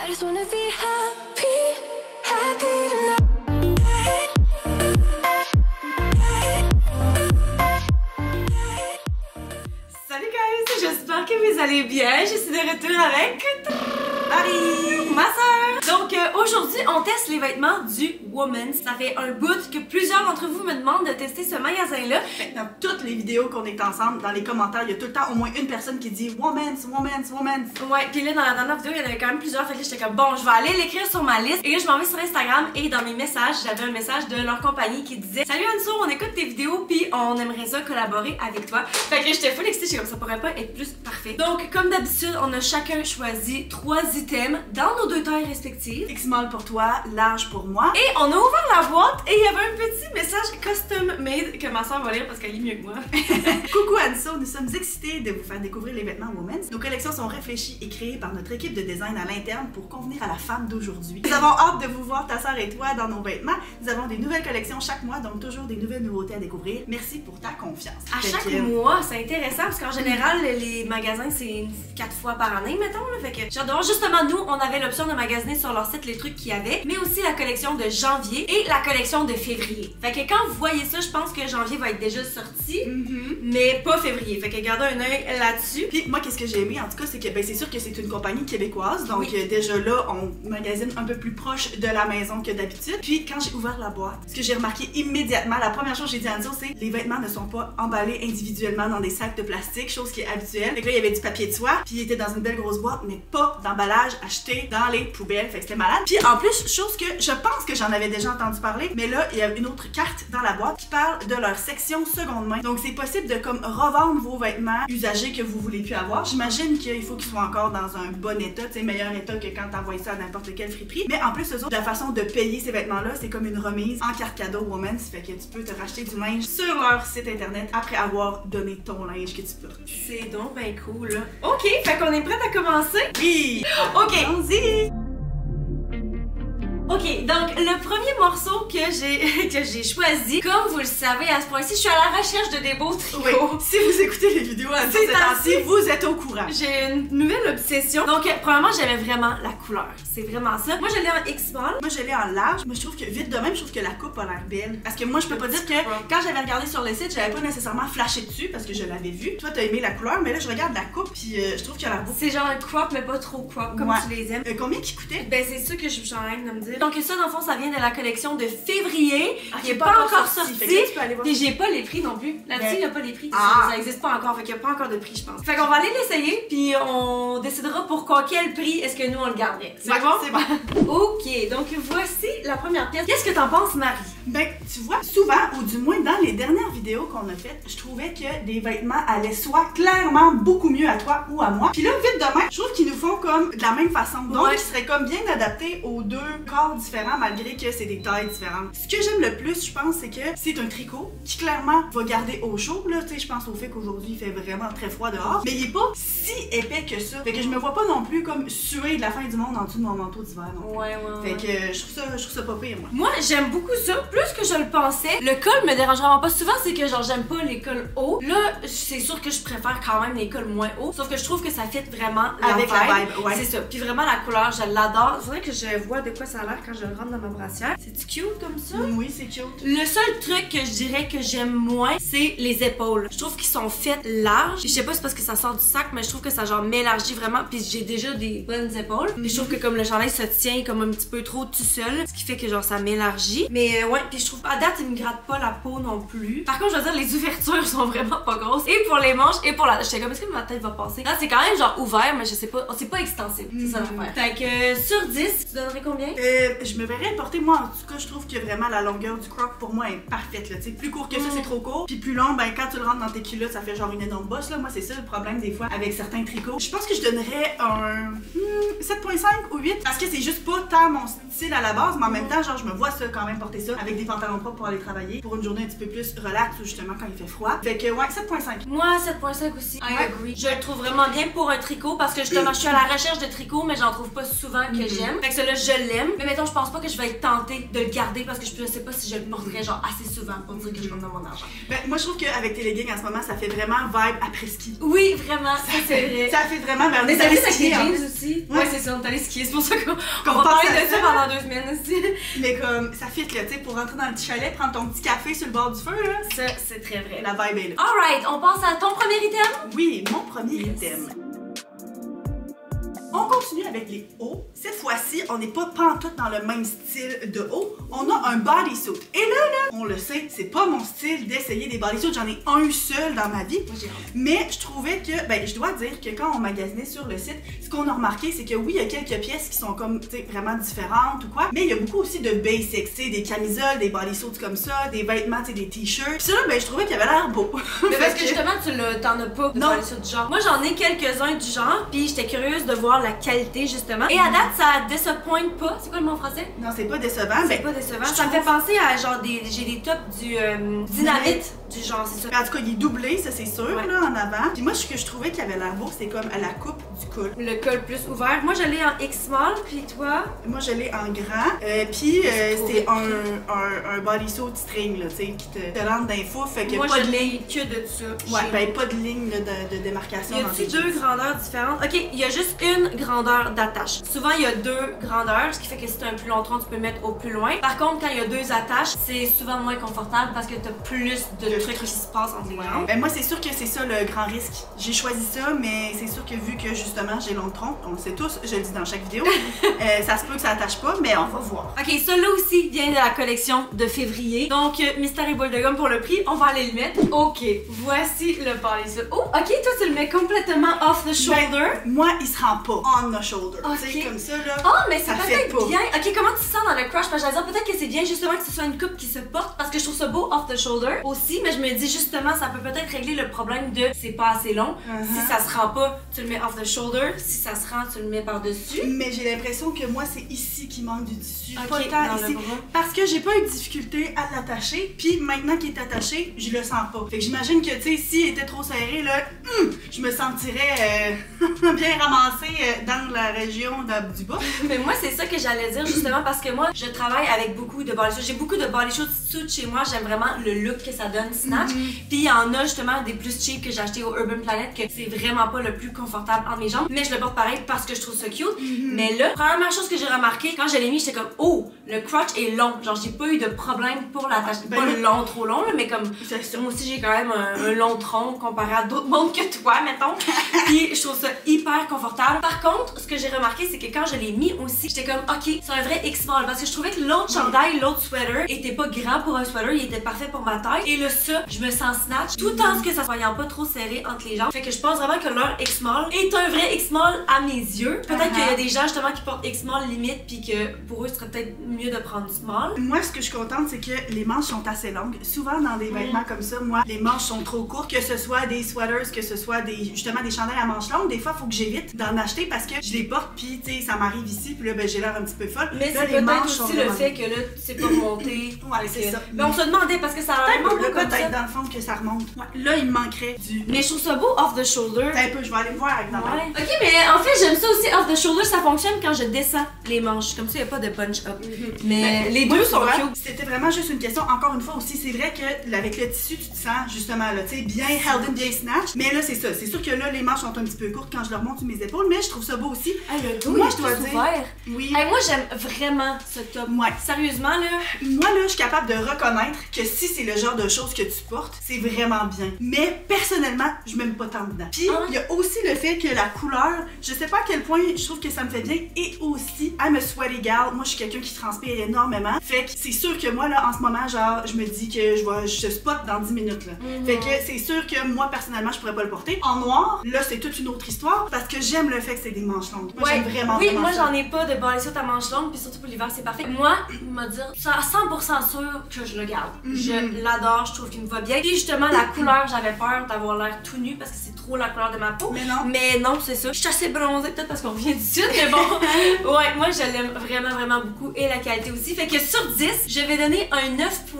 I just wanna be happy, happy tonight. Salut guys, j'espère que vous allez bien. Je suis de retour avec Marie, ma soeur. Donc aujourd'hui, on teste les vêtements du Women's. Ça fait un bout que plusieurs d'entre vous me demandent de tester ce magasin-là. Dans toutes les vidéos qu'on est ensemble, dans les commentaires, il y a tout le temps au moins une personne qui dit Women's, Women's, Women's. Ouais, puis là, dans la dernière vidéo, il y en avait quand même plusieurs. Fait que là, j'étais comme bon, je vais aller l'écrire sur ma liste. Et là, je m'en vais sur Instagram et dans mes messages, j'avais un message de leur compagnie qui disait salut Anso, on écoute tes vidéos, puis on aimerait ça collaborer avec toi. Fait que j'étais full excitée, j'étais comme ça pourrait pas être plus parfait. Donc, comme d'habitude, on a chacun choisi 3 items dans nos 2 tailles respectives. Small pour toi, large pour moi. Et on a ouvert la boîte et il y avait un petit message custom made que ma soeur va lire parce qu'elle lit mieux que moi. Coucou Anso, nous sommes excités de vous faire découvrir les vêtements Women's. Nos collections sont réfléchies et créées par notre équipe de design à l'interne pour convenir à la femme d'aujourd'hui. Nous avons hâte de vous voir, ta soeur et toi, dans nos vêtements. Nous avons des nouvelles collections chaque mois, donc toujours des nouvelles nouveautés à découvrir. Merci pour ta confiance. À chaque mois, c'est intéressant parce qu'en général, les magasins, c'est 4 fois par année, mettons. Là. Fait que j'adore. Justement, nous, on avait l'option de magasiner sur leur site les trucs qu'il y avait, mais aussi la collection de janvier et la collection de février. Fait que quand vous voyez ça, je pense que janvier va être déjà sorti, mais pas février. Fait que gardez un œil là-dessus. Puis moi, qu'est-ce que j'ai aimé, en tout cas, c'est que c'est sûr que c'est une compagnie québécoise, donc déjà là, on magasine un peu plus proche de la maison que d'habitude. Puis quand j'ai ouvert la boîte, ce que j'ai remarqué immédiatement, la première chose que j'ai dit à Anso, c'est les vêtements ne sont pas emballés individuellement dans des sacs de plastique, chose qui est habituelle. Fait que là, il y avait du papier de soie, puis il était dans une belle grosse boîte, mais pas d'emballage acheté dans les poubelles. Fait que c'était malade. Puis en plus, chose que je pense que j'en avais déjà entendu parler, mais là, il y a une autre carte dans la boîte qui parle de leur section seconde main. Donc c'est possible de comme revendre vos vêtements usagés que vous voulez plus avoir. J'imagine qu'il faut qu'ils soient encore dans un bon état, tu sais, meilleur état que quand t'envoies ça à n'importe quelle friperie. Mais en plus, eux autres, la façon de payer ces vêtements-là, c'est comme une remise en carte cadeau Women's. Fait que tu peux te racheter du linge sur leur site internet après avoir donné ton linge que tu portes. C'est donc ben cool, là. Ok, fait qu'on est prête à commencer? Oui! Ok! Allons-y! Ok, donc le premier morceau que j'ai choisi, comme vous le savez, à ce point-ci, je suis à la recherche de des beaux tricots. Oui. Si vous écoutez les vidéos à ces temps-ci, vous êtes au courant. J'ai une nouvelle obsession. Donc, premièrement, j'aimais vraiment la couleur. C'est vraiment ça. Moi, je l'ai en X-Small. Moi, je l'ai en large. Moi, je trouve que vite de même, je trouve que la coupe a l'air belle. Parce que moi, je peux pas dire que quand j'avais regardé sur le site, j'avais pas nécessairement flashé dessus parce que je l'avais vu. Toi, t'as aimé la couleur, mais là, je regarde la coupe puis je trouve qu'elle a l'air beau. C'est genre un crop, mais pas trop crop, comme tu les aimes. Combien qui coûtait? Ben, c'est ça que je suis en train de me dire. Donc, ça, dans le fond, ça vient de la collection de février, qui est pas pas encore sorti. Et j'ai pas les prix non plus. Là-dessus, il n'y a pas les prix. Ça existe pas encore, fait qu'il n'y a pas encore de prix, je pense. Fait qu'on va aller l'essayer, puis on décidera pourquoi quel prix est-ce que nous on le garderait. C'est bon? C'est bon. Ok, donc voici la première pièce. Qu'est-ce que t'en penses, Marie? Ben, tu vois, souvent, ou du moins dans les dernières vidéos qu'on a faites, je trouvais que des vêtements allaient soit clairement beaucoup mieux à toi ou à moi. Puis là, vite demain, je trouve qu'ils nous font comme de la même façon. Donc, ils seraient comme bien adaptés aux 2 corps différents, malgré que c'est des tailles différentes. Ce que j'aime le plus, je pense, c'est que c'est un tricot qui clairement va garder au chaud. Là, tu sais, je pense au fait qu'aujourd'hui, il fait vraiment très froid dehors. Mais il est pas si épais que ça. Fait que je me vois pas non plus comme suer de la fin du monde en dessous de mon manteau d'hiver. Fait que je trouve ça pas pire, moi. Moi, j'aime beaucoup ça. Plus que je le pensais. Le col me dérange vraiment pas. Souvent, c'est que genre, j'aime pas les cols hauts. Là, c'est sûr que je préfère quand même les cols moins hauts. Sauf que je trouve que ça fit vraiment avec la vibe. Ouais. C'est ça. Puis vraiment, la couleur, je l'adore. C'est vrai que je vois de quoi ça a l'air quand je le rentre dans ma brassière. C'est-tu cute comme ça? Oui, c'est cute. Le seul truc que je dirais que j'aime moins, c'est les épaules. Je trouve qu'ils sont faits larges. Je sais pas si c'est parce que ça sort du sac, mais je trouve que ça genre m'élargit vraiment. Puis j'ai déjà des bonnes épaules. Puis je trouve que comme le chandail se tient comme un petit peu trop tout seul, ce qui fait que genre ça m'élargit. Mais ouais, puis je trouve à date, il me gratte pas la peau non plus. Par contre, je veux dire, les ouvertures sont vraiment pas grosses. Et pour les manches et pour la... J'étais comme, est-ce que ma tête va passer? Là, c'est quand même genre ouvert, mais je sais pas. C'est pas extensible. C'est ça l'affaire. Fait que sur 10, tu donnerais combien? Je me verrais porter, moi, en tout cas, je trouve que vraiment la longueur du crop pour moi est parfaite. Là, plus court que ça, c'est trop court. Puis plus long, ben quand tu le rentres dans tes culottes, ça fait genre une énorme bosse. Là. Moi, c'est ça le problème des fois avec certains tricots. Je pense que je donnerais un 7.5 ou 8 parce que c'est juste pas tant mon style à la base, mais en même temps, genre, je me vois ça quand même porter ça avec des pantalons propres pour aller travailler pour une journée un petit peu plus relax ou justement quand il fait froid. Fait que, ouais, 7.5. Moi, 7.5 aussi. I agree. Je le trouve vraiment bien pour un tricot parce que justement, je suis à la recherche de tricots, mais j'en trouve pas souvent que j'aime. Fait que celui-là, je l'aime. Mais mettons, je pense pas que je vais être tentée de le garder parce que je sais pas si je le porterais genre assez souvent pour dire que je compte dans mon argent. Ben, moi, je trouve qu'avec tes leggings en ce moment, ça fait vraiment vibe après-ski. Oui, vraiment, ça c'est vrai. Ça fait vraiment vers mais des ça fait avec ski les jeans aussi. Ouais, c'est ça. on est allé skier, c'est pour ça qu'on Qu'on va pense parler à de ça pendant 2 semaines aussi. Mais comme, ça fit là, tu sais, pour rentrer dans le petit chalet, prendre ton petit café sur le bord du feu, là. Ça, c'est très vrai. La vibe est là. Alright, on passe à ton premier item. Oui, mon premier item. On continue avec les hauts. Cette fois-ci, on n'est pas pantoute dans le même style de haut. On a un bodysuit. Et là, on le sait, c'est pas mon style d'essayer des bodysuits. J'en ai un seul dans ma vie. Moi, j'ai hâte. Mais je trouvais que, ben, je dois dire que quand on magasinait sur le site, ce qu'on a remarqué, c'est que oui, il y a quelques pièces qui sont comme, tu sais, vraiment différentes ou quoi. Mais il y a beaucoup aussi de basics, tu sais, des camisoles, des bodysuits comme ça, des vêtements, tu sais, des t-shirts. Puis ça, là, ben, je trouvais qu'il avait l'air beau. Mais parce que justement, t'en as pas de Non. bodysuit du genre. Moi, j'en ai quelques-uns du genre, puis j'étais curieuse de voir la qualité, justement. Et à date, ça disappointe pas. C'est quoi le mot en français? Non, c'est pas décevant. C'est Ben, pas décevant. je Ça me fait trouve- penser à genre j'ai des tops du dynamite du genre, c'est ça. En tout cas, il est doublé, ça c'est sûr, Ouais. là, en avant. Puis moi, ce que je trouvais qu'il avait l'air beau, c'est comme à la coupe du col. Le col plus ouvert. Moi, je l'ai en X-small, puis toi? Moi, je l'ai en grand. Puis trop c'est vite. un bodysuit string, là, tu sais, qui te rentre d'info. Fait que Moi, pas je de l'ai que de ça. Ouais, J'ai- ben pas de ligne là, de démarcation. Y dans a-t-il tes deux jeans. grandeurs différentes? Ok, il y a juste une grandeur d'attache. Souvent, il y a deux grandeurs, ce qui fait que si t'as un plus long tronc, tu peux le mettre au plus loin. Par contre, quand il y a deux attaches, c'est souvent moins confortable parce que t'as plus de De trucs qui se passent entre les jambes. Ben moi, c'est sûr que c'est ça le grand risque. J'ai choisi ça, mais c'est sûr que vu que justement j'ai long tronc, on le sait tous, je le dis dans chaque vidéo, ça se peut que ça attache pas, mais on va voir. Ok, celui-là aussi vient de la collection de février. Donc, Mystère et Boule de Gomme pour le prix, on va aller le mettre. Ok, voici le bodysuit. Oh, ok, toi tu le mets complètement off the shoulder. Ben, moi, il se rend pas on the shoulder. Ok. Tu sais, comme ça, là. Oh, mais c'est Ça fait peut-être pas. bien. Ok, comment tu te sens dans le crush? Parce que j'allais dire peut-être que c'est bien justement que ce soit une coupe qui se porte parce que je trouve ça beau off the shoulder aussi, mais je me dis justement ça peut peut-être régler le problème de c'est pas assez long. Si ça se rend pas, tu le mets off the shoulder. Si ça se rend, tu le mets par-dessus. Mais j'ai l'impression que moi, c'est ici qu'il manque du tissu. Ok, Pas tant dans le ici. bras. Parce que j'ai pas eu de difficulté à l'attacher, puis maintenant qu'il est attaché, je le sens pas. Fait que j'imagine que, tu sais, s'il était trop serré, là, je me sentirais bien ramassée dans la région du bas. Mais moi, c'est ça que j'allais dire justement parce que moi, je travaille avec beaucoup de bodysuits. J'ai beaucoup de bodysuits chez moi. J'aime vraiment le look que ça donne Snatch. Puis il y en a justement des plus cheap que j'ai acheté au Urban Planet que c'est vraiment pas le plus confortable entre mes jambes. Mais je le porte pareil parce que je trouve ça cute. Mais là, première chose que j'ai remarqué quand je l'ai mis, j'étais comme oh, le crotch est long. Genre, j'ai pas eu de problème pour l'attacher. Ben Pas oui. long, trop long, là, mais comme C'est ça. moi aussi, j'ai quand même un long tronc comparé à d'autres mondes que toi, mettons. Puis je trouve ça hyper confortable. Par contre, ce que j'ai remarqué, c'est que quand je l'ai mis aussi, j'étais comme ok, c'est un vrai X-small parce que je trouvais que l'autre chandail, l'autre sweater était pas grand pour un sweater, il était parfait pour ma taille. Et là, ça, je me sens snatch tout en ce que ça soit pas trop serré entre les jambes. Fait que je pense vraiment que leur X-small est un vrai X-small à mes yeux. Peut-être qu'il y a des gens justement qui portent X-small limite puis que pour eux, ce serait peut-être mieux de prendre small. Moi, ce que je suis contente, c'est que les manches sont assez longues. Souvent, dans des vêtements comme ça, moi, les manches sont trop courtes, que ce soit des sweaters, que ce soit justement des chandails à manches longues. Des fois, il faut que j'évite d'en acheter parce que je les porte, puis tu sais, ça m'arrive ici, puis là, ben, j'ai l'air un petit peu folle. Mais Là, c'est les peut-être manches sont aussi le vraiment fait que là, tu sais pas remonter. Ouais, c'est ça. Mais on se demandait parce que ça a Peut-être vraiment là, pas comme ça. peut-être dans le fond que ça remonte. Ouais. Là, il me manquerait du. Mais je trouve ça beau off the shoulder. Un peu, je vais aller me voir avec dans ma- Ouais. Ok, mais en fait, j'aime ça aussi off the shoulder. Ça fonctionne quand je descends les manches. Comme ça, il n'y a pas de bunch up. Mais les Moi, deux tu sont vois, cute. C'était vraiment juste une question. Encore une fois aussi, c'est vrai que avec le tissu, tu te sens justement là, tu sais, bien held in, bien snatch. Mais là, c'est ça. C'est sûr que là, les manches sont un petit peu courtes quand je leur monte sur mes épaules, mais je trouve ça beau aussi. Hey, le dos, Moi, il je est dois tout dire- ouvert. Oui. Hey, moi, j'aime vraiment ce top. Ouais. Sérieusement, là. Moi, là, je suis capable de reconnaître que si c'est le genre de choses que tu portes, c'est vraiment bien. Mais personnellement, je m'aime pas tant dedans. Puis, Ah ouais? il y a aussi le fait que la couleur, je sais pas à quel point je trouve que ça me fait bien. Et aussi, I'm a sweaty gal. Moi, je suis quelqu'un qui transpire énormément. Fait que c'est sûr que moi, là, en ce moment, genre, je me dis que je spot dans 10 minutes, là. Fait que c'est sûr que moi, personnellement, je pourrais pas le porter. En noir, là, c'est toute une autre histoire parce que j'aime le fait que c'est des manches longues. Moi, j'aime vraiment, oui, vraiment moi ça. j'en ai pas de bodysuit à manches longues, puis surtout pour l'hiver, c'est parfait. Moi, me dire, ça à 100% sûr que je le garde. Je l'adore, je trouve qu'il me va bien. Puis justement, la couleur, j'avais peur d'avoir l'air tout nu parce que c'est trop la couleur de ma peau. Mais non. Mais non, c'est ça. Je suis assez bronzée, peut-être parce qu'on vient du sud, mais bon. Ouais, moi je l'aime vraiment, vraiment beaucoup et la qualité aussi. Fait que sur 10, je vais donner un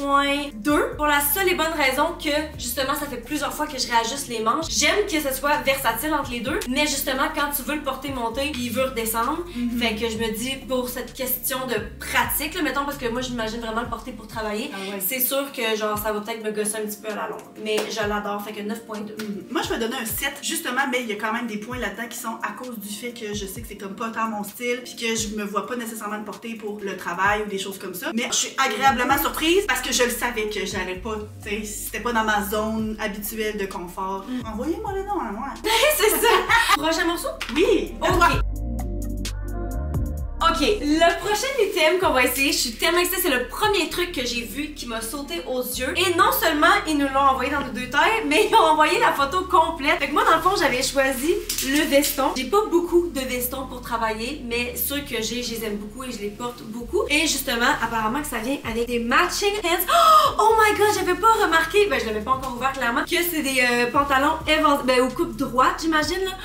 9.2 pour la seule et bonne raison que justement, ça fait plusieurs fois que je réajuste les manches. J'aime que ce soit versatile entre les deux, mais justement, quand tu veux le porter monter, il veut redescendre. Fait que je me dis, pour cette question de pratique, là, mettons, parce que moi, j'imagine vraiment le porter pour travailler, Ah ouais. c'est sûr que genre ça va peut-être me gosser un petit peu à la longue. Mais je l'adore, fait que 9.2. Moi, je vais donner un 7 7 justement, mais il y a quand même des points là-dedans qui sont à cause du fait que je sais que c'est comme pas tant mon style, puis que je me vois pas nécessairement le porter pour le travail ou des choses comme ça. Mais je suis agréablement surprise parce que je le savais que j'allais pas, tu sais, c'était pas dans ma zone habituelle de confort. Envoyez-moi le nom à moi. C'est ça! Prochain morceau? Oui! À toi. Ok, le prochain item qu'on va essayer, je suis tellement excitée, c'est le premier truc que j'ai vu qui m'a sauté aux yeux. Et non seulement ils nous l'ont envoyé dans nos 2 tailles, mais ils ont envoyé la photo complète. Fait que moi, dans le fond, j'avais choisi le veston. J'ai pas beaucoup de vestons pour travailler, mais ceux que j'ai, je les aime beaucoup et je les porte beaucoup. Et justement, apparemment que ça vient avec des matching pants. Oh my god, j'avais pas remarqué, ben je l'avais pas encore ouvert clairement, que c'est des pantalons aux coupes droites, j'imagine là.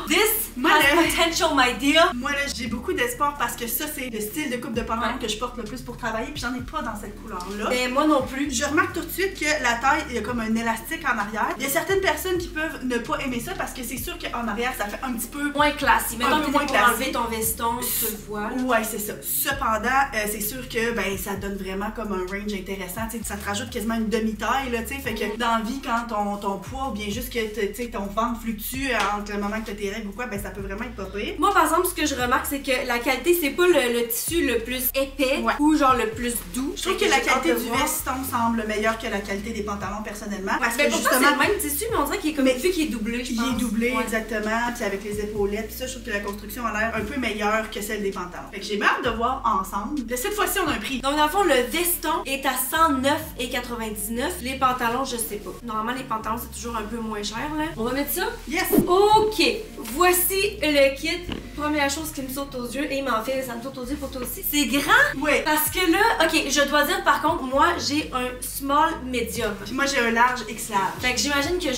This has potential, my dear. Moi là, j'ai beaucoup d'espoir parce que ça, c'est le style de coupe de pantalon que je porte le plus pour travailler, puis j'en ai pas dans cette couleur-là. Ben moi non plus. Je remarque tout de suite que la taille, il y a comme un élastique en arrière. Il y a certaines personnes qui peuvent ne pas aimer ça parce que c'est sûr qu'en arrière, ça fait un petit peu moins classique. Mettons que moins pour enlever ton veston, tu le vois. Ouais, c'est ça. Cependant, c'est sûr que ben ça donne vraiment comme un range intéressant. T'sais, ça te rajoute quasiment une demi-taille, là, tu sais. Fait que dans la vie, quand ton poids ou bien juste que ton ventre fluctue entre le moment que t'as tes règles ou quoi, ben ça peut vraiment être pas pire. Moi, par exemple, ce que je remarque, c'est que la qualité, c'est pas le tissu le plus épais ou genre le plus doux. Je trouve que la qualité du veston semble meilleure que la qualité des pantalons personnellement. Parce que justement, c'est le même tissu, mais on dirait qu'il est comme vu qu'il est doublé, je pense. Il est doublé, exactement, puis avec les épaulettes, puis ça, je trouve que la construction a l'air un peu meilleure que celle des pantalons. Fait que j'ai hâte de voir ensemble. Cette fois-ci, on a un prix. Donc, dans le fond, le veston est à 109,99. Les pantalons, je sais pas. Normalement, les pantalons, c'est toujours un peu moins cher, là. On va mettre ça? Yes! Ok, voici le kit. Première chose qui me saute aux yeux, et il m'en fait, ça me saute aux yeux pour toi aussi. C'est grand! Oui. Parce que là, ok, je dois dire par contre, moi, j'ai un small medium. Puis moi, j'ai un large X large. Fait que j'imagine que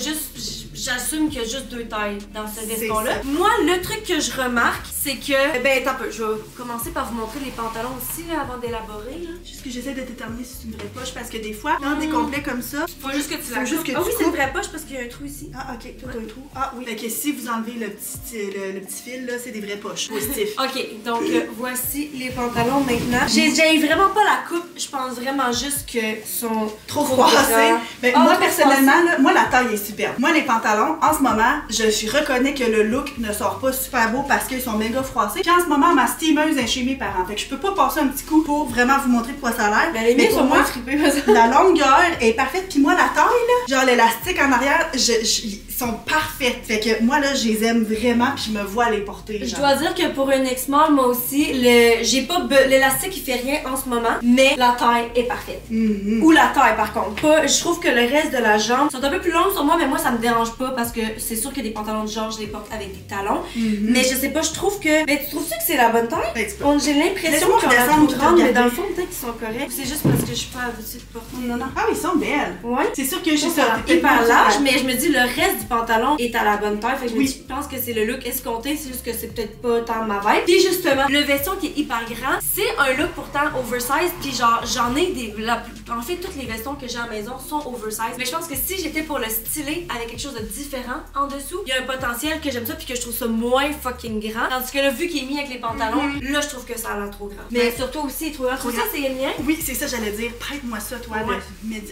j'assume qu'il y a juste 2 tailles dans ce veston-là. Moi, le truc que je remarque, c'est que, ben, attends un peu, je vais commencer par vous montrer les pantalons aussi, là, avant d'élaborer, là. Juste que j'essaie de déterminer si c'est une vraie poche, parce que des fois, dans des complets comme ça, faut juste que tu la juste que ah tu oui, c'est une vraie poche parce qu'il y a un trou ici. Ah, ok, toi t'as un trou. Ah oui. Fait que si vous enlevez le petit fil, là, c'est des vraies poches. Positif. Ok, donc voici les pantalons maintenant. J'ai vraiment pas la coupe, je pense vraiment juste que sont trop froissés. Ben, moi, personnellement, là, moi, la taille est superbe. Moi, les pantalons, en ce moment, je reconnais que le look ne sort pas super beau parce qu'ils sont méga froissés. Puis en ce moment, ma steameuse est chez mes parents. Fait que je peux pas passer un petit coup pour vraiment vous montrer de quoi ça a l'air. Ben, mais pour moi, la longueur est parfaite. Puis moi, la taille, là, genre l'élastique en arrière, ils sont parfaites. Fait que moi, là, je les aime vraiment. Puis je me vois les porter. Je dois dire que pour une X-Small, moi aussi, j'ai pas l'élastique, il fait rien en ce moment, mais la taille est parfaite. Ou la taille, par contre. Pas, je trouve que le reste de la jambe sont un peu plus longues sur moi, mais moi, ça me dérange pas parce que c'est sûr que des pantalons de genre, je les porte avec des talons. Mais je sais pas, je trouve que. Mais tu trouves-tu que c'est la bonne taille? J'ai l'impression qu'ils ont la trop grande, mais dans le fond, peut-être qu'ils sont corrects. C'est juste parce que je suis pas habituée de porter. Non. Ah, ils sont belles. Ouais. C'est sûr que j'ai ça. Hyper large, mais je me dis, le reste du pantalon est à la bonne taille. Fait que je pense que c'est le look escompté, c'est juste que c'est peut-être pas tant ma vibe. Puis justement, le veston qui est hyper grand, c'est un look pourtant oversize. Puis genre, j'en ai des. En fait, tous les vestons que j'ai à la maison sont oversize. Mais je pense que si j'étais pour le styler avec quelque chose de différent en dessous, il y a un potentiel que j'aime ça puis que je trouve ça moins fucking grand. Tandis que là, vu qu'il est mis avec les pantalons, là, je trouve que ça a l'air trop grand. Mais surtout aussi, il est trop grand. Ça, c'est le mien? Oui, c'est ça, j'allais dire. Prête-moi ça, toi.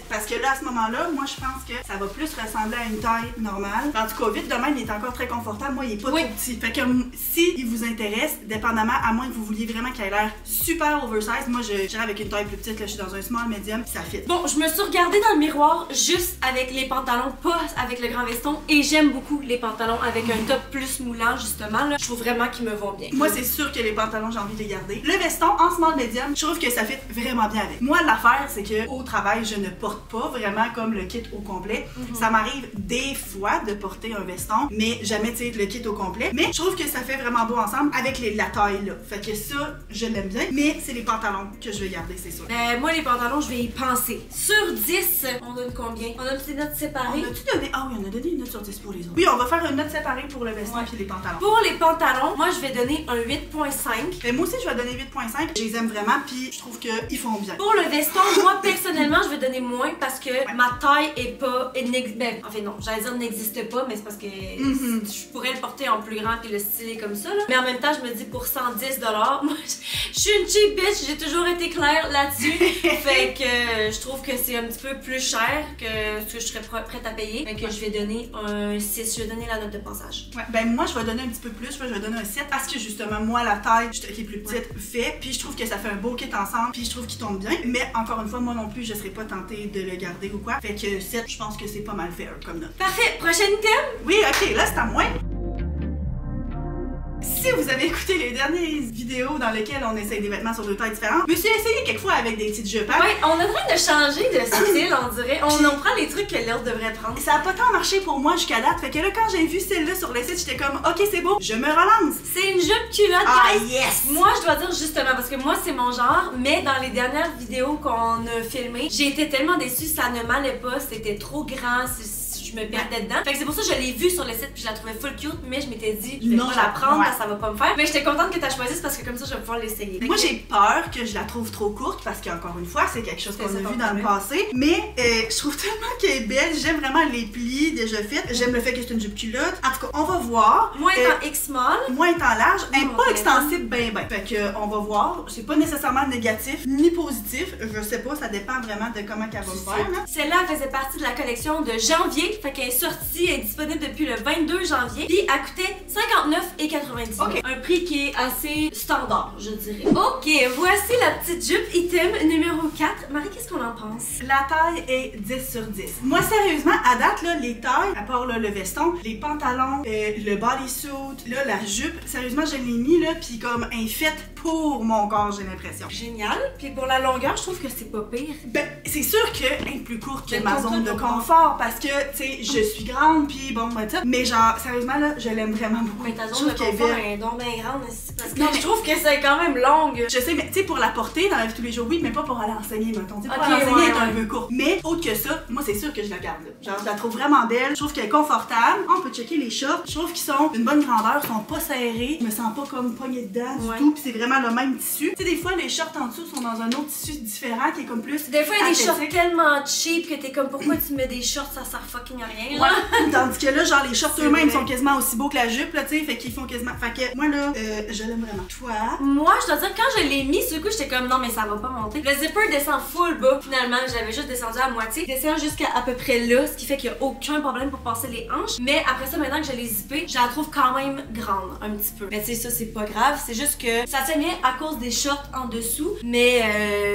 Parce que là, à ce moment-là, moi, je pense que ça va plus ressembler à une taille normale. Tandis qu'au vide, de même, il est encore très confortable. Moi, il est pas trop petit. Fait que si il vous intéresse, dépendamment, à moins que vous vouliez vraiment qu'il ait l'air super oversize, moi, j'irais avec une taille plus petite. Là, je suis dans un small, medium, ça fit. Bon, je me suis regardée dans le miroir juste avec les pantalons, pas avec le grand veston. Et j'aime beaucoup les pantalons avec un top plus moulant, justement. Là. Je trouve vraiment qu'ils me vont bien. Moi, c'est sûr que les pantalons, j'ai envie de les garder. Le veston, en small, medium, je trouve que ça fit vraiment bien avec. Moi, l'affaire, c'est que au travail, je ne porte pas vraiment comme le kit au complet. Ça m'arrive des fois de porter un veston, mais jamais, tu sais, le kit au complet. Mais je trouve que ça fait vraiment beau ensemble avec la taille, là. Fait que ça, je l'aime bien. Mais c'est les pantalons que je vais garder, c'est sûr. Moi, les pantalons, je vais y penser. Sur 10, on donne combien? On a une petite note séparée? On a-tu donné? Ah oui, on a donné une note sur 10 pour les autres. Oui, on va faire une note séparée pour le veston et les pantalons. Pour les pantalons, moi, je vais donner un 8.5. Et moi aussi, je vais donner 8.5. Je les aime vraiment, puis je trouve qu'ils font bien. Pour le veston, moi, personnellement, je vais donner moins parce que ma taille est pas... enfin non, j'allais dire n'existe n'existe pas, mais c'est parce que je pourrais le porter en plus grand puis le styler comme ça, là. Mais en même temps, je me dis pour 110 $, moi, je suis une cheap bitch, j'ai toujours été claire là-dessus. Fait que je trouve que c'est un petit peu plus cher que ce que je serais prête à payer. Fait que je vais donner un 6, je vais donner la note de passage. Ouais, ben moi, je vais donner un petit peu plus, je vais donner un 7 parce que justement, moi, la taille qui est plus petite fait, puis je trouve que ça fait un beau kit ensemble, puis je trouve qu'il tombe bien. Mais encore une fois, moi non plus, je serais pas tentée de le garder ou quoi. Fait que 7, je pense que c'est pas mal fair comme note. Parfait, prochain item. Oui, ok, là, c'est à moi. Si vous avez écouté les dernières vidéos dans lesquelles on essaye des vêtements sur 2 tailles différentes, je me suis essayé quelquefois avec des petites jupes. Ouais, on est en train de changer de style, on dirait. On prend les trucs que l'autre devrait prendre. Ça a pas tant marché pour moi jusqu'à date. Fait que là, quand j'ai vu celle-là sur le site, j'étais comme, ok, c'est beau, je me relance. C'est une jupe culotte, Ah, guys. yes! Moi, je dois dire justement, parce que moi, c'est mon genre, mais dans les dernières vidéos qu'on a filmées, j'ai été tellement déçue, ça ne m'allait pas, c'était trop grand, je me perdais dedans. Fait que c'est pour ça que je l'ai vue sur le site puis je la trouvais full cute, mais je m'étais dit, je vais pas la prendre parce que ça va pas me faire. Mais j'étais contente que t'as choisi parce que comme ça, je vais pouvoir l'essayer. Moi, j'ai peur que je la trouve trop courte parce qu'encore une fois, c'est quelque chose qu'on a vu dans le passé. Mais je trouve tellement qu'elle est belle. J'aime vraiment les plis déjà faits. J'aime le fait que c'est une jupe culotte. En tout cas, on va voir. Moi étant X-small. Moi étant large. Elle n'est pas extensible ben. Fait que on va voir. C'est pas nécessairement négatif ni positif. Je sais pas, ça dépend vraiment de comment qu'elle va me faire. Celle-là faisait partie de la collection de janvier. Fait qu'elle est sortie, elle est disponible depuis le 22 janvier. Puis elle coûtait 59,90 $. Okay. Un prix qui est assez standard, je dirais. Ok, voici la petite jupe item numéro 4. Marie, qu'est-ce qu'on en pense? La taille est 10 sur 10. Moi, sérieusement, à date, là, les tailles, à part là, le veston, les pantalons, le bodysuit, là, la jupe, sérieusement, je l'ai mis là, puis comme elle est faite pour mon corps, j'ai l'impression. Génial. Puis pour la longueur, je trouve que c'est pas pire. Ben, c'est sûr qu'elle est plus courte que ma zone de confort parce que, tu sais, je suis grande, puis bon, ben, ça. Mais genre, sérieusement, là, je l'aime vraiment beaucoup. Mais ta zone de confort est donc bien grande, parce que non, je trouve que c'est quand même longue. Je sais, mais tu sais, pour la porter dans la vie de tous les jours, oui, mais pas pour aller enseigner, mettons. Pour aller enseigner, elle est un peu courte. Mais autre que ça, moi, c'est sûr que je la garde là. Genre, je la trouve vraiment belle. Je trouve qu'elle est confortable. On peut checker les shorts. Je trouve qu'ils sont d'une bonne grandeur, ils sont pas serrés. Je me sens pas comme poignée dedans du tout. Puis c'est vraiment le même tissu. Tu sais, des fois, les shorts en dessous sont dans un autre tissu différent qui est comme plus. Des fois, il y a des shorts tellement cheap que t'es comme, pourquoi tu mets des shorts, ça sert fucking à rien. Ouais. Tandis que là, genre, les shorts eux-mêmes sont quasiment aussi beaux que la jupe, là, tu sais. Fait qu'ils font quasiment. Fait que moi, là, je l'aime vraiment. Toi? Moi, je dois dire, quand je l'ai mis, ce coup, j'étais comme, non, mais ça va pas monter. Le zipper descend full bas. Finalement, j'avais juste descendu à moitié. Il descend jusqu'à à peu près là, ce qui fait qu'il y a aucun problème pour passer les hanches. Mais après ça, maintenant que je l'ai zippé, je la trouve quand même grande, un petit peu. Mais tu sais, ça, c'est pas grave. C'est juste que ça tient bien à cause des shorts en dessous. Mais,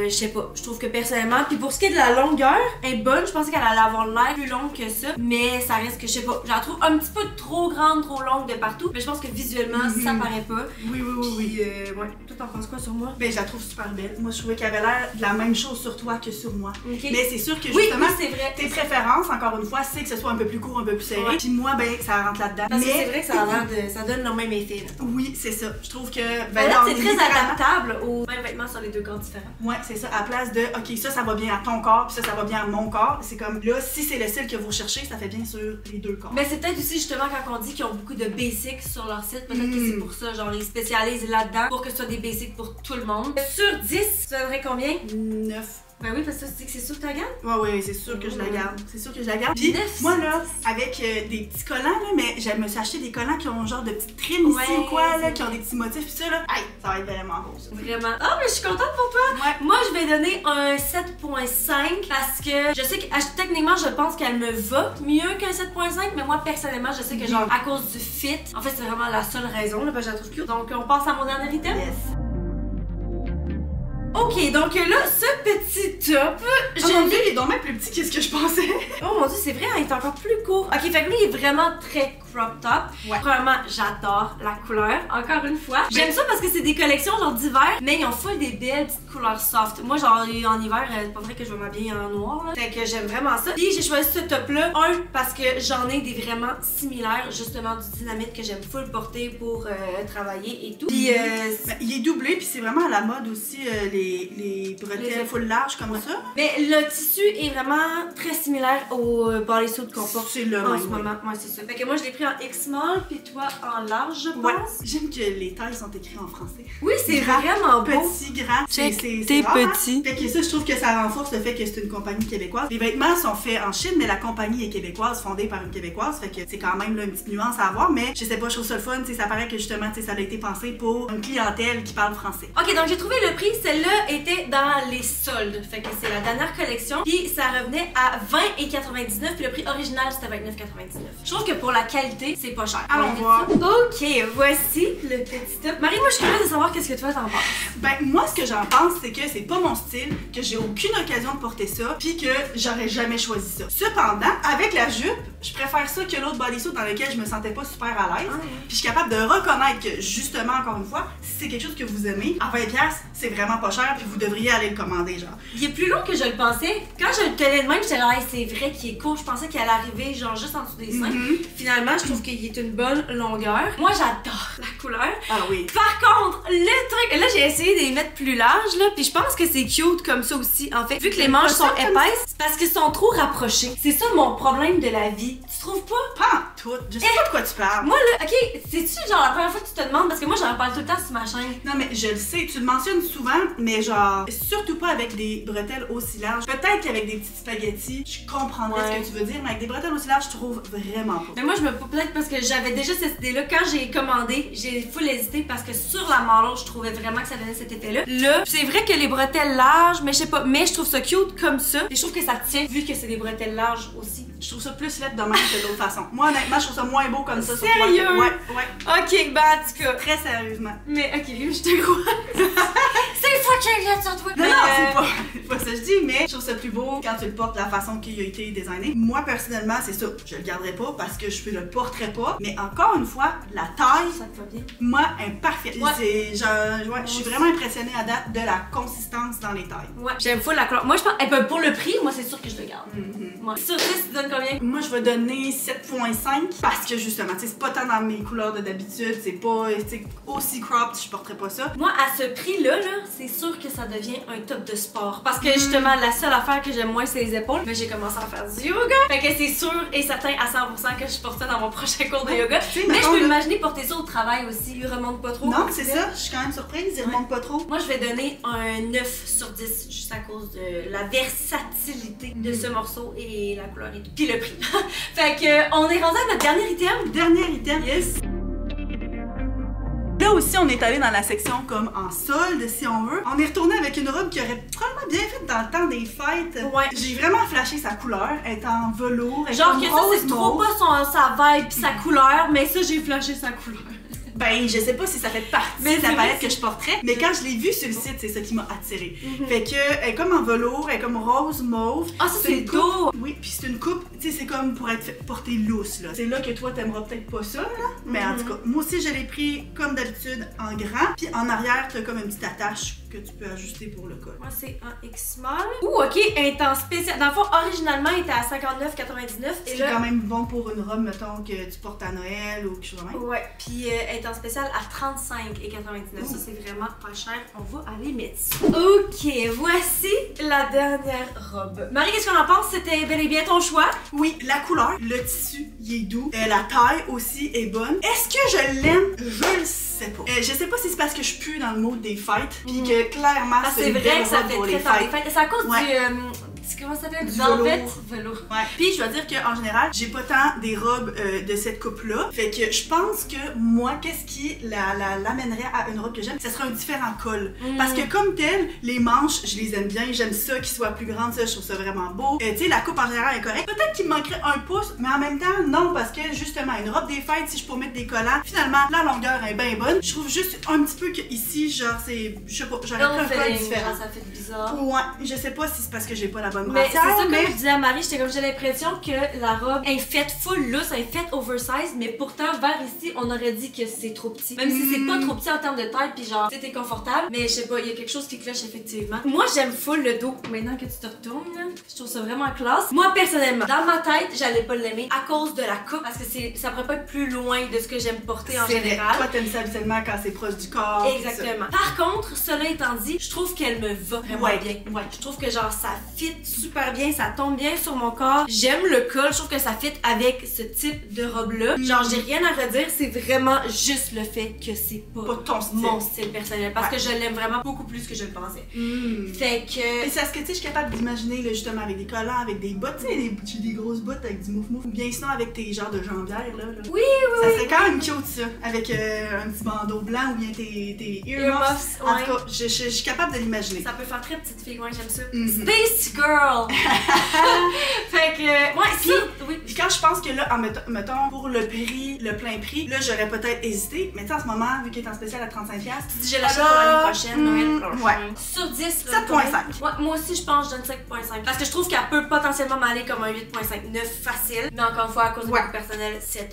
je sais pas. Je trouve que personnellement, puis pour ce qui est de la longueur, elle est bonne. Je pensais qu'elle allait avoir l'air plus longue que ça. Mais ça reste que, je sais pas, je la trouve un petit peu trop grande, trop longue de partout. Mais je pense que visuellement, ça paraît pas. Oui. Ouais. Toi, t'en penses quoi sur moi? Ben, je la trouve super belle. Moi, je trouvais qu'elle avait l'air de la même chose sur toi que sur moi. Okay. Mais c'est sûr que oui, justement, c'est vrai. Tes préférences, encore une fois, c'est que ce soit un peu plus court, un peu plus serré. Ouais. Puis moi, ben, ça rentre là-dedans. Parce que c'est vrai que ça a l'air de. Ça donne le même effet. Là. Oui, c'est ça. Je trouve que. Ben là, c'est très adaptable aux mêmes vêtements sur les deux corps différents. Ouais, c'est ça. À place de, ok, ça va bien à ton corps, puis ça va bien à mon corps. C'est comme, là, si c'est le style que vous recherchez, ça fait bien sur les deux corps. Mais c'est peut-être aussi justement quand on dit qu'ils ont beaucoup de basics sur leur site, peut-être que c'est pour ça, genre ils spécialisent là-dedans pour que ce soit des basics pour tout le monde. Sur 10, tu donnerais combien? 9. Ben oui, parce que tu dis que c'est sûr que tu la gardes? Ouais, c'est sûr que je la garde. C'est sûr que je la garde. Puis moi là, avec des petits collants là, mais je me suis acheté des collants qui ont genre de petites trims ici ou quoi là, qui ont des petits motifs pis ça là. Aïe, ça va être vraiment beau ça. Vraiment. Ah, mais je suis contente pour toi! Ouais. Moi, je vais donner un 7.5 parce que je sais que techniquement, je pense qu'elle me va mieux qu'un 7.5, mais moi personnellement, je sais que genre à cause du fit, en fait, c'est vraiment la seule raison, là, parce que je la trouve cute. Donc, on passe à mon dernier item. Yes. Ok, donc là, ce petit top, Oh mon dieu, il est donc même plus petit que ce que je pensais. Oh mon dieu, c'est vrai, il est encore plus court. Ok, fait que lui, il est vraiment très crop top. Ouais. Premièrement, j'adore la couleur, encore une fois. J'aime ça parce que c'est des collections genre d'hiver, mais ils ont full des belles petites couleurs soft. Moi, genre, en hiver, c'est pas vrai que je vais m'habiller en noir, là. Fait que j'aime vraiment ça. Puis j'ai choisi ce top-là, parce que j'en ai des vraiment similaires, justement, du dynamite que j'aime full porter pour travailler et tout. Puis il est doublé, puis c'est vraiment à la mode aussi, les bretelles full larges comme ça. Mais le tissu est vraiment très similaire au bodysuit qu'on porte C'est le en même, ce moment. Ouais, c'est ça. Fait que moi, je l'ai pris pris en X-small, puis toi en large, je pense. Ouais. J'aime que les tailles sont écrites en français. Oui, c'est Grand, vraiment beau. Petit, grand, Check, c'est t'es rare, hein. petit. Fait que ça, je trouve que ça renforce le fait que c'est une compagnie québécoise. Les vêtements sont faits en Chine, mais la compagnie est québécoise, fondée par une québécoise. Fait que c'est quand même là, une petite nuance à avoir, mais je sais pas, je trouve ça le fun. Ça paraît que justement, ça a été pensé pour une clientèle qui parle français. Ok, donc j'ai trouvé le prix. Celle-là était dans les soldes. Fait que c'est la dernière collection. Puis ça revenait à 20,99$. Puis le prix original, c'était 29,99$. Je trouve que pour la qualité, c'est pas cher. Allons voir. Ok, voici le petit top. Marie, moi je suis curieuse de savoir qu'est-ce que toi t'en penses. Ben, moi, ce que j'en pense, c'est que c'est pas mon style, que j'ai aucune occasion de porter ça, puis que j'aurais jamais choisi ça. Cependant, avec la jupe, je préfère ça que l'autre bodysuit dans lequel je me sentais pas super à l'aise. Puis je suis capable de reconnaître que, justement, encore une fois, si c'est quelque chose que vous aimez, à 20$, c'est vraiment pas cher, puis vous devriez aller le commander, genre. Il est plus long que je le pensais. Quand je le tenais de même, j'étais là, hey, c'est vrai qu'il est court. Je pensais qu'il allait arriver genre juste en dessous des seins. Finalement, je trouve qu'il est une bonne longueur. Moi, j'adore la couleur. Ah oui. Par contre, le truc, là, j'ai essayé de les mettre plus larges, là, puis je pense que c'est cute comme ça aussi. En fait, vu que les manches sont épaisses, c'est parce qu'ils sont trop rapprochés. C'est ça mon problème de la vie. Tu trouves pas? Pas en tout. Je sais pas de quoi tu parles. Moi, là, ok, c'est-tu genre la première fois que tu te demandes? Parce que moi, j'en parle tout le temps sur ma chaîne. Non, mais je le sais, tu le mentionnes souvent, mais genre, surtout pas avec des bretelles aussi larges. Peut-être qu'avec des petits spaghettis, je comprendrais ce que tu veux dire, mais avec des bretelles aussi larges, je trouve vraiment pas. Mais moi, je me peut-être parce que j'avais déjà cette idée-là. Quand j'ai commandé, j'ai full hésité parce que sur la manche, je trouvais vraiment que ça donnait cet effet-là. Là, c'est vrai que les bretelles larges, mais je sais pas, mais je trouve ça cute comme ça. Et je trouve que ça tient vu que c'est des bretelles larges aussi. Je trouve ça plus laid de même que de l'autre façon. Moi, honnêtement, je trouve ça moins beau comme ça. sur toi. Sérieux? Ouais. Ok, bah en tout cas. Très sérieusement. Mais ok, je te crois. C'est fucking laid sur toi. Non, non, c'est pas ça que je dis, mais je trouve ça plus beau quand tu le portes de la façon qu'il a été designé. Moi, personnellement, c'est ça. Je le garderai pas parce que je le porterai pas. Mais encore une fois, la taille, Ça te va bien? moi, est parfaite. Ouais. Je suis vraiment impressionnée à date de la consistance dans les tailles. Ouais, j'aime full la couleur. Moi, je pense, ben, pour le prix, moi, c'est sûr que je le garde. Ouais. Sur 10, tu donnes combien? Moi, je vais donner 7.5 parce que justement, c'est pas tant dans mes couleurs de d'habitude, c'est pas aussi cropped, je porterais pas ça. Moi, à ce prix-là, c'est sûr que ça devient un top de sport. Parce que justement, la seule affaire que j'aime moins, c'est les épaules. Mais j'ai commencé à faire du yoga. Fait que c'est sûr et certain à 100% que je porte ça dans mon prochain cours de yoga. Mais je peux m'imaginer porter ça au travail aussi. Il remonte pas trop. Non, c'est ça, je suis quand même surprise, il remonte pas trop. Moi, je vais donner un 9 sur 10 juste à cause de la versatilité de ce morceau et la couleur et tout. Puis le prix. Fait que on est rendu à notre dernier item. Dernier item, yes. Là aussi, on est allé dans la section comme en solde, si on veut. On est retourné avec une robe qui aurait probablement bien fait dans le temps des fêtes. Ouais. J'ai vraiment flashé sa couleur. Elle est en velours. Elle est Genre comme que ça, rose c'est trop mauve. pas sa vibe pis sa couleur, mais ça, j'ai flashé sa couleur. Ben, je sais pas si ça fait partie Mais de la c'est palette vrai, que je porterais, mais quand je l'ai vue sur le site, c'est ça qui m'a attirée. Fait que, elle est comme en velours, elle est comme rose mauve. Ah, ça, c'est une coupe- doux! Oui, puis c'est une coupe, tu sais, c'est comme pour être portée lousse, là. C'est là que toi, t'aimeras peut-être pas ça, là. Mais en tout cas, moi aussi, je l'ai pris comme d'habitude en grand. Puis en arrière, t'as comme une petite attache que tu peux ajuster pour le col. Moi, c'est un X-Small. Ouh, ok, elle est en spécial. Dans le fond, originalement, elle était à 59,99. Et C'est là, quand même bon pour une robe, mettons, que tu portes à Noël ou quelque chose de même. ouais, puis elle est en spécial à 35,99. Ça, c'est vraiment pas cher. On va aller mettre ça. Ok, voici la dernière robe. Marie, qu'est-ce qu'on en pense? C'était bel et bien ton choix? Oui, la couleur, le tissu, il est doux. La taille aussi est bonne. Est-ce que je l'aime? Je le sais pas. Je sais pas si c'est parce que je pue dans le mode des fêtes, puis que clairement, Ah, c'est une vrai belle que ça robe fait pour très les temps des fêtes. fêtes. C'est à cause Ouais. comment ça s'appelle? Du Velvet? velours. Velours. Ouais. Puis je dois dire qu'en général, j'ai pas tant des robes de cette coupe-là. Fait que je pense que moi, qu'est-ce qui l'amènerait à une robe que j'aime? Ça serait un différent col. Parce que comme tel, les manches, je les aime bien. J'aime ça qu'ils soient plus grandes, ça, je trouve ça vraiment beau. Tu sais, la coupe en général est correcte. Peut-être qu'il me manquerait un pouce, mais en même temps, non, parce que justement, une robe des fêtes, si je peux mettre des collants, finalement, la longueur est bien bonne. Je trouve juste un petit peu que ici, genre, c'est, je sais pas, j'aurais pris un col différent. Ça fait bizarre. Ouais, je sais pas si c'est parce que j'ai pas la bonne Mais c'est brassière, ça, comme je disais à Marie, j'ai l'impression que la robe est faite full loose, elle est faite oversize, mais pourtant vers ici, on aurait dit que c'est trop petit. Même si c'est pas trop petit en termes de taille, puis genre, t'es confortable, mais je sais pas, il y a quelque chose qui cloche effectivement. Moi, j'aime full le dos. Maintenant que tu te retournes, là, je trouve ça vraiment classe. Moi, personnellement, dans ma tête, j'allais pas l'aimer à cause de la coupe, parce que ça pourrait pas être plus loin de ce que j'aime porter en général. Toi, t'aimes ça habituellement quand c'est proche du corps. Exactement. Par contre, cela étant dit, je trouve qu'elle me va vraiment bien. Ouais. Je trouve que genre ça fit super bien, ça tombe bien sur mon corps. J'aime le col, je trouve que ça fit avec ce type de robe-là. Genre, j'ai rien à redire, c'est vraiment juste le fait que c'est pas ton style. mon style personnel. Parce que je l'aime vraiment beaucoup plus que je le pensais. Fait que... Et c'est ce que tu sais, je suis capable d'imaginer, là, justement, avec des collants, avec des bottes, tu sais, des grosses bottes avec du mouf-mouf. Ou bien sinon, avec tes genres de jambières, là. Oui. Ça serait quand même cute, ça. Avec un petit bandeau blanc ou bien tes earmuffs. En tout cas, je suis capable de l'imaginer. Ça peut faire très petite fille, ouais, j'aime ça. Space Girl! Fait que, ouais, puis, puis quand je pense que là, mettons, pour le prix, le plein prix, là, j'aurais peut-être hésité. Mais tu sais, en ce moment, vu qu'il est en spécial à 35$, tu dis, je l'achète pour l'année prochaine, Noël prochain. Ouais. Sur 10, 7.5. Ouais, moi aussi, je pense que je donne 5.5. Parce que je trouve qu'elle peut potentiellement m'aller comme un 8.5, 9 facile. Mais encore une fois, à cause de mon goût personnel, 7.5.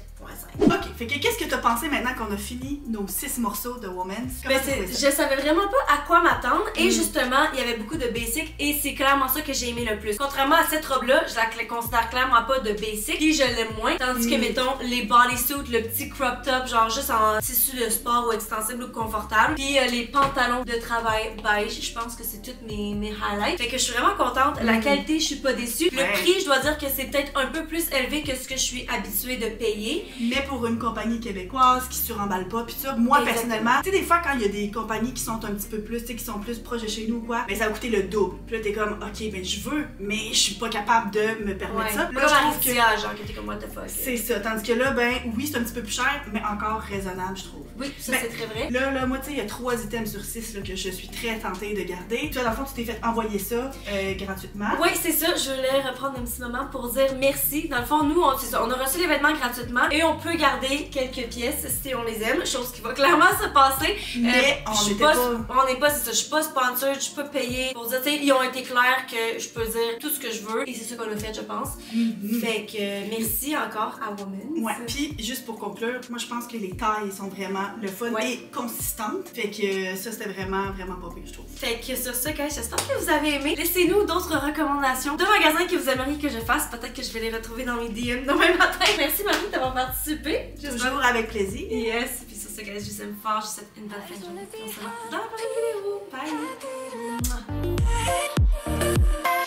Ok, fait que qu'est-ce que t'as pensé maintenant qu'on a fini nos 6 morceaux de Woman's? Ben je savais vraiment pas à quoi m'attendre et justement, il y avait beaucoup de basic et c'est clairement ça que j'ai aimé le plus. Contrairement à cette robe-là, je la considère clairement pas de basic puis je l'aime moins. Tandis que, mettons, les bodysuits, le petit crop top, genre juste en tissu de sport ou extensible ou confortable, puis les pantalons de travail beige, je pense que c'est toutes mes highlights. Fait que je suis vraiment contente. La qualité, je suis pas déçue. Le prix, je dois dire que c'est peut-être un peu plus élevé que ce que je suis habituée de payer. Mais pour une compagnie québécoise qui suremballe pas, puis ça, moi personnellement, tu sais, des fois quand il y a des compagnies qui sont un petit peu plus, tu sais, qui sont plus proches de chez nous ou quoi, mais ça va coûter le double. Puis là, t'es comme, ok, ben je veux, mais je suis pas capable de me permettre ça. Là, je trouve que genre que t'es comme what the fuck. C'est ça. Tandis que là, ben oui, c'est un petit peu plus cher, mais encore raisonnable, je trouve. Oui, ça c'est très vrai. Là, moi, tu sais, il y a 3 items sur 6 là, que je suis très tentée de garder. Toi, dans le fond, tu t'es fait envoyer ça gratuitement. Oui, c'est ça. Je voulais reprendre un petit moment pour dire merci. Dans le fond, nous, on a reçu les vêtements gratuitement et on peut garder quelques pièces si on les aime, chose qui va clairement se passer. Mais on n'est pas, c'est ça, je suis pas sponsor, je suis pas payée pour dire, tu sais, ils ont été clairs que je peux dire tout ce que je veux et c'est ça qu'on a fait, je pense. Fait que merci encore à Woman. Ouais, puis juste pour conclure, moi je pense que les tailles sont vraiment le fun et consistantes. Fait que ça c'était vraiment pas pire, je trouve. Fait que sur ce, guys, j'espère que vous avez aimé. Laissez-nous d'autres recommandations de magasins que vous aimeriez que je fasse. Peut-être que je vais les retrouver dans mes DM demain matin. Merci Marie d'avoir participé. Toujours avec plaisir. Yes, puis sur ce, guys, je vous aime fort. Je vous souhaite une belle fin de journée. On se voit dans la prochaine vidéo. Bye!